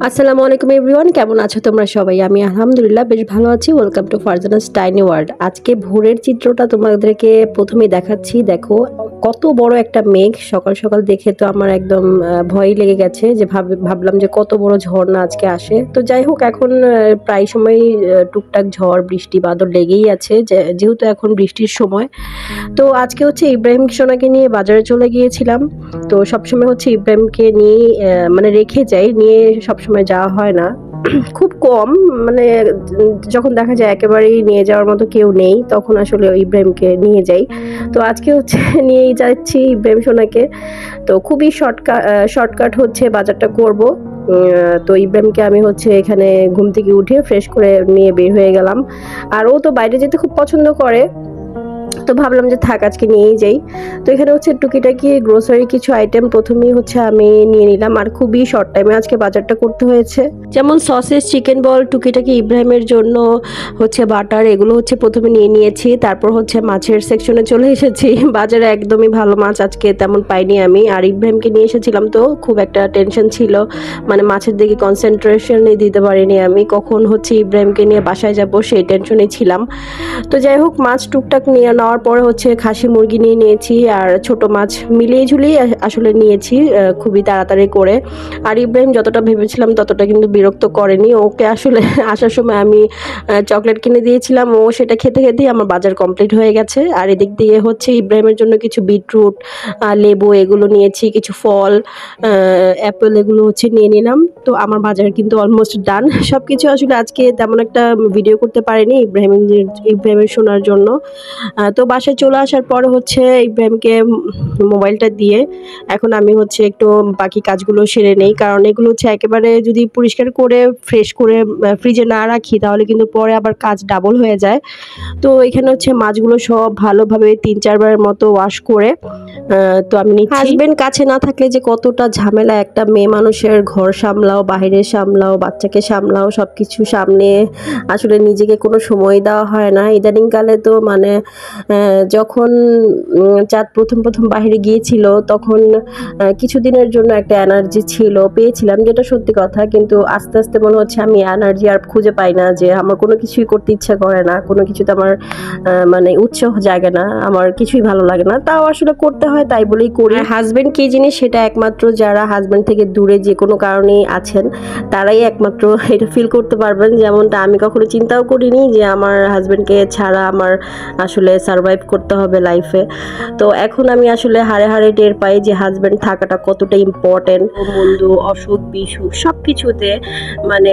আসসালামু আলাইকুম এভরিওয়ান, কেমন আছো তোমরা সবাই? আমি আলহামদুলিল্লাহ বেশ ভালো আছি। Welcome to Farzana's tiny world. আজকে ভোরের চিত্রটা তোমাদেরকে প্রথমেই দেখাচ্ছি। দেখো কত বড় একটা মেঘ। সকাল সকাল দেখে তো আমার একদম ভয় লেগে গেছে, যে ভাবলাম যে কত বড় ঝড় না আজকে আসে। তো যাই হোক, এখন প্রায় সময় টুকটাক ঝড় বৃষ্টি বাদল লেগেই আছে, যেহেতু এখন বৃষ্টির সময়। তো আজকে হচ্ছে ইব্রাহিম সোনাকে নিয়ে বাজারে চলে গিয়েছিলাম। তো সবসময় হচ্ছে ইব্রাহিমকে নিয়ে মানে রেখে যাই, নিয়ে সবসময় যাওয়া হয় না, খুব কম। মানে যখন দেখা যায় একেবারেই নিয়ে যাওয়ার মতো কেউ নেই, তখন আসলে ইব্রাহিমকে নিয়ে যাই। তো আজকে হচ্ছে নিয়েই যাচ্ছি ইব্রাহিম সোনাকে। তো খুবই শর্টকাট হচ্ছে বাজারটা করব। তো ইব্রাহিমকে আমি হচ্ছে এখানে ঘুম থেকে উঠে ফ্রেশ করে নিয়ে বের হয়ে গেলাম। আর ও তো বাইরে যেতে খুব পছন্দ করে, তো ভাবলাম যে থাক আজকে নিয়েই যাই। তো এখানে হচ্ছে টুকিটাকি গ্রোসারি কিছু আইটেম প্রথমেই হচ্ছে আমি নিয়ে নিলাম, আর খুবই শর্ট টাইমে আজকে বাজারটা করতে হয়েছে। যেমন সসেস, চিকেন বল, টুকিটাকি ইব্রাহিমের জন্য হচ্ছে বাটার, এগুলো হচ্ছে প্রথমে নিয়ে নিয়েছি। তারপর হচ্ছে মাছের সেকশনে চলে এসেছি। বাজারে একদমই ভালো মাছ আজকে তেমন পাইনি আমি, আর ইব্রাহিমকে নিয়ে এসেছিলাম তো খুব একটা টেনশন ছিল, মানে মাছের দিকে কনসেন্ট্রেশনই দিতে পারিনি আমি। কখন হচ্ছে ইব্রাহিমকে নিয়ে বাসায় যাব সেই টেনশনেই ছিলাম। তো যাই হোক, মাছ টুকটাক নিয়ে নেওয়ার পরে হচ্ছে খাসি মুরগি নিয়ে নিয়েছি, আর ছোট মাছ মিলিয়ে ঝুলিয়ে আসলে নিয়েছি খুবই তাড়াতাড়ি করে। আর ইব্রাহিম যতটা ভেবেছিলাম ততটা কিন্তু বিরক্ত করেনি। ওকে আসলে আসার সময় আমি চকলেট কিনে দিয়েছিলাম, ও সেটা খেতে খেতেই আমার বাজার কমপ্লিট হয়ে গেছে। আর এদিক দিয়ে হচ্ছে ইব্রাহিমের জন্য কিছু বিটরুট, লেবু এগুলো নিয়েছি, কিছু ফল, অ্যাপেল এগুলো হচ্ছে নিয়ে নিলাম। তো আমার বাজার কিন্তু অলমোস্ট ডান। সব কিছু আসলে আজকে তেমন একটা ভিডিও করতে পারিনি ইব্রাহিমের শোনার জন্য। তো বাসায় চলে আসার পরে হচ্ছে ইব্রাহিমকে মোবাইলটা দিয়ে এখন আমি হচ্ছে একটু বাকি কাজগুলো সেরে নেই, কারণ এগুলো হচ্ছে একেবারে যদি পরিষ্কার করে ফ্রেশ করে ফ্রিজে না রাখি তাহলে কিন্তু পরে আবার কাজ ডাবল হয়ে যায়। তো এখানে হচ্ছে মাছগুলো সব ভালোভাবে 3-4 বারের মতো ওয়াশ করে তো আমি নিচ্ছি। হাজবেন্ড কাছে না থাকলে যে কতটা ঝামেলা, একটা মেয়ে মানুষের ঘর সামলাও, বাইরে সামলাও, বাচ্চাকে সামলাও, সবকিছু সামনে আসলে নিজেকে কোনো সময় দেওয়া হয় না। ইদানিং কালে তো মানে যখন চাঁদ প্রথম বাইরে গিয়েছিল তখন কিছুদিনের জন্য একটা এনার্জি ছিল, পেয়েছিলাম, যেটা সত্যি কথা। কিন্তু আস্তে আস্তে মনে হচ্ছে আমি এনার্জি আর খুঁজে পাই না, যে আমার কোনো কিছুই করতে ইচ্ছা করে না, কোনো কিছুতে আমার মানে উৎসাহ জাগে না, আমার কিছুই ভালো লাগে না। তাও আসলে করতে হয়, তাই বলেই করি। হাজবেন্ড কি জিনিস সেটা একমাত্র যারা হাজবেন্ড থেকে দূরে যে কোনো কারণেই আছেন তারাই একমাত্র এটা ফিল করতে পারবেন। যেমনটা আমি কখনো চিন্তাও করিনি যে আমার হাজবেন্ডকে ছাড়া আমার আসলে সারভাইভ করতে হবে লাইফে। তো এখন আমি আসলে হাড়ে হাড়ে টের পাই যে হাজবেন্ড থাকাটা কতটা ইম্পর্টেন্ট। বন্ধু, অসুখ বিসুখ সব কিছুতে মানে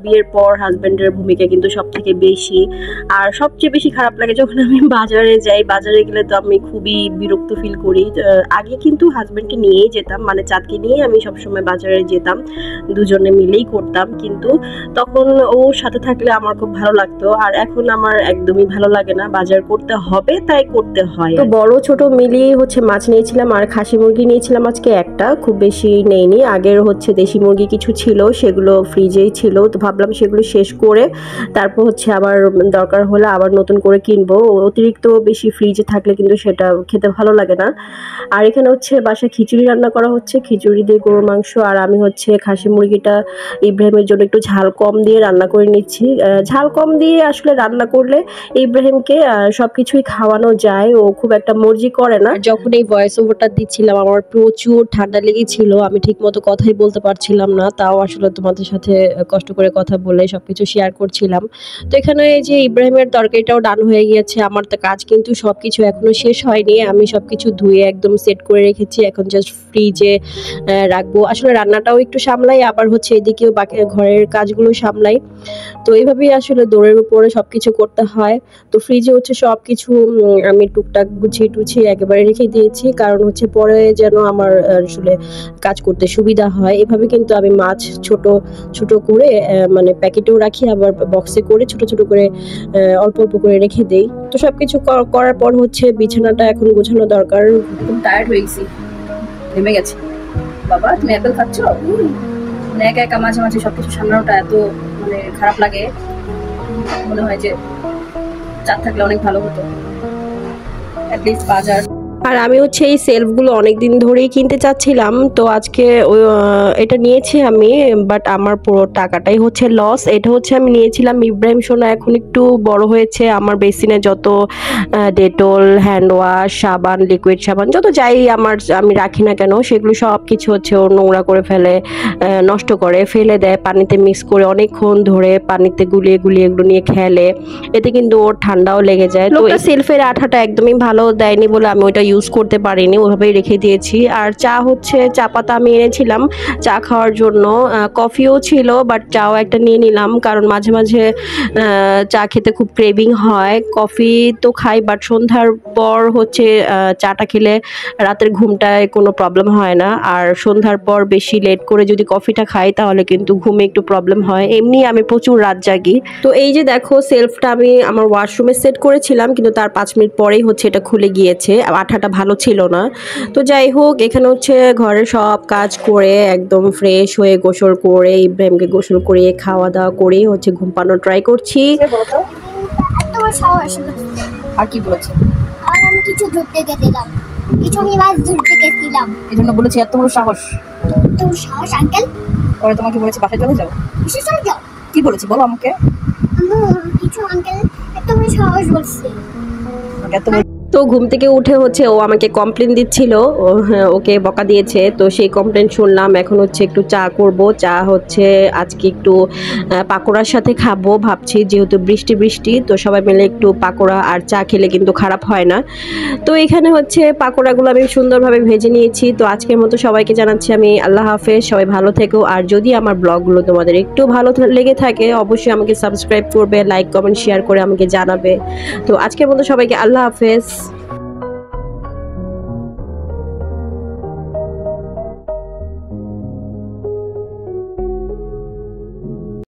বিয়ের পর হাজবেন্ডের ভূমিকা কিন্তু সব থেকে বেশি। আর সবচেয়ে বেশি খারাপ লাগে যখন আমি বাজারে যাই। বাজারে গেলে তো আমি খুবই বিরক্ত ফিল করি। আগে কিন্তু হাজবেন্ডকে নিয়েই যেতাম, মানে চাঁদকে নিয়ে আমি সবসময় বাজারে যেতাম, দুজনে মিলেই করতাম। কিন্তু তখন ওর সাথে থাকলে আমার খুব ভালো লাগতো, আর এখন আমার একদমই ভালো লাগে না। বাজার করতে হবে তাই করতে হয়। তো বড় ছোট মিলিয়ে হচ্ছে মাছ নিয়েছিলাম, আর খাসি মুরগি নিয়েছিলাম আজকে একটা, খুব বেশি নেইনি। আগের হচ্ছে দেশি মুরগি কিছু ছিল, সেগুলো ফ্রিজেই ছিল, তো ভাবলাম সেগুলো শেষ করে তারপর হচ্ছে আবার দরকার হলে আবার নতুন করে কিনবো। অতিরিক্ত বেশি ফ্রিজে থাকলে কিন্তু সেটা খেতে ভালো লাগে না। আর এখানে হচ্ছে বাসায় খিচুড়ি রান্না করা হচ্ছে, খিচুড়ি দিয়ে গরুর মাংস, আর আমি হচ্ছে খাসি মুরগিটা ইব্রাহিমের জন্য একটু ঝাল কম দিয়ে রান্না করে নিচ্ছি। ঝাল কম দিয়ে আসলে রান্না করলে ইব্রাহিমকে সবকিছুই খাওয়ানো যায়, ও খুব একটা মর্জি করে না। যখন এই ভয়েস ওভারটা দিচ্ছিলাম আমার প্রচুর ঠান্ডা লেগেছিল, আমি ঠিক মতো কথাই বলতে পারছিলাম না, তাও আসলে তোমাদের সাথে কষ্ট করে কথা বলে সবকিছু শেয়ার করছিলাম। তো এখানে এই যে ইব্রাহিমের তরকারিটাও ডান হয়ে গিয়েছে। আমার তো কাজ কিন্তু সবকিছু এখনো শেষ হয়নি, আমি সবকিছু ধুয়ে একদম সেট করে রেখেছি, এখন জাস্ট ফ্রিজে রাখবো। আসলে রান্নাটাও একটু সামলাই, আবার হচ্ছে এদিকেও বাকি ঘরের কাজগুলো সামলাই। তো এইভাবেই আসলে দৌড়ের উপরে সবকিছু করতে হয়। তো ফ্রিজে হচ্ছে সবকিছু আমি টুকটাক গুছিয়ে টুছিয়ে একেবারে রেখে দিয়েছি, কারণ হচ্ছে পরে যেন আমার আসলে কাজ করতে সুবিধা হয়। এভাবে কিন্তু আমি মাছ ছোট ছোট করে মানে প্যাকেটেও রাখি, আবার বক্সে করে ছোট ছোট করে অল্প অল্প করে রেখে দেই। তো সবকিছু করার পর হচ্ছে বিছানাটা এখন গোছানো দরকার। খুব টায়ার্ড হয়ে গেছি, নেমে গেছে। বাবা তুমি অ্যাপেল খাচ্ছ? মানে একা একা মাঝে মাঝে সবকিছু সামলানোটা এত মানে খারাপ লাগে, মনে হয় যে চাঁদ থাকলে অনেক ভালো হতো। অ্যাটলিস্ট বাজার আর আমি হচ্ছে এই সেলফগুলো অনেক দিন ধরেই কিনতে চাচ্ছিলাম, তো আজকে এটা নিয়েছি আমি, বাট আমার পুরো টাকাটাই হচ্ছে লস। এটা হচ্ছে আমি নিয়েছিলাম ইব্রাহিম সোনা এখন একটু বড় হয়েছে, আমার বেসিনে যত ডেটল, হ্যান্ড ওয়াশ, সাবান, লিকুইড সাবান যত যাই আমি রাখি না কেন, সেগুলো সব কিছু হচ্ছে ও নোংরা করে ফেলে, নষ্ট করে ফেলে দেয়, পানিতে মিক্স করে অনেকক্ষণ ধরে পানিতে গুলিয়ে গুলিয়ে এগুলো নিয়ে খেলে, এতে কিন্তু ওর ঠান্ডাও লেগে যায়। তো সেলফের আঠাটা একদমই ভালো দেয়নি বলে আমি ওইটা ইউজ করতে পারিনি, ওইভাবেই রেখে দিয়েছি। আর চা হচ্ছে চা পাতা আমি এনেছিলাম চা খাওয়ার জন্য, কফিও ছিল বাট চাও একটা নিয়ে নিলাম, কারণ মাঝে মাঝে চা খেতে খুব ক্রেভিং হয়। কফি তো খাই বাট সন্ধ্যার পর হচ্ছে চাটা খেলে রাতের ঘুমটায় কোনো প্রবলেম হয় না, আর সন্ধ্যার পর বেশি লেট করে যদি কফিটা খাই তাহলে কিন্তু ঘুমে একটু প্রবলেম হয়, এমনি আমি প্রচুর রাত জাগি। তো এই যে দেখো সেলফটা আমি আমার ওয়াশরুমে সেট করেছিলাম, কিন্তু তার 5 মিনিট পরেই হচ্ছে এটা খুলে গিয়েছে, আঠাটা ভালো ছিল না। তো যাই হোক, এখানে হচ্ছে ঘরের সব কাজ করে একদম ফ্রেশ হয়ে গোসল করে ইব্রাহিমকে গোসল করিয়ে খাওয়া দাওয়া করে হচ্ছে ঘুম পাড়ানোর ট্রাই করছি। তোমার সাহস আর কি বলেছে? আর আমি কিছু ধরতে গেছিলাম, কিছু আমি মাছ ধরতে গেছিলাম, এই জন্য বলেছি এত বড় সাহস। তোর সাহস আঙ্কেল। পরে তোমাকে বলেছি বাসায় চলে যাও। কিসে চলে যাও? কি বলেছি বলো আমাকে? কিছু আঙ্কেল এত বড় সাহস বলছে। এত বড় তো ঘুম থেকে উঠে হচ্ছে ও আমাকে কমপ্লেন দিচ্ছিল, ওকে বকা দিয়েছে, তো সেই কমপ্লেন শুনলাম। এখন হচ্ছে একটু চা করব, চা হচ্ছে আজকে একটু পাকোড়ার সাথে খাবো ভাবছি, যেহেতু বৃষ্টি বৃষ্টি, তো সবাই মিলে একটু পাকোড়া আর চা খেলে কিন্তু খারাপ হয় না। তো এখানে হচ্ছে পাকোড়াগুলো আমি সুন্দরভাবে ভেজে নিয়েছি। তো আজকের মতো সবাইকে জানাচ্ছি আমি আল্লাহ হাফেজ, সবাই ভালো থেকো। আর যদি আমার ব্লগগুলো তোমাদের একটু ভালো লেগে থাকে অবশ্যই আমাকে সাবস্ক্রাইব করবে, লাইক কমেন্ট শেয়ার করে আমাকে জানাবে। তো আজকের মতো সবাইকে আল্লাহ হাফেজ।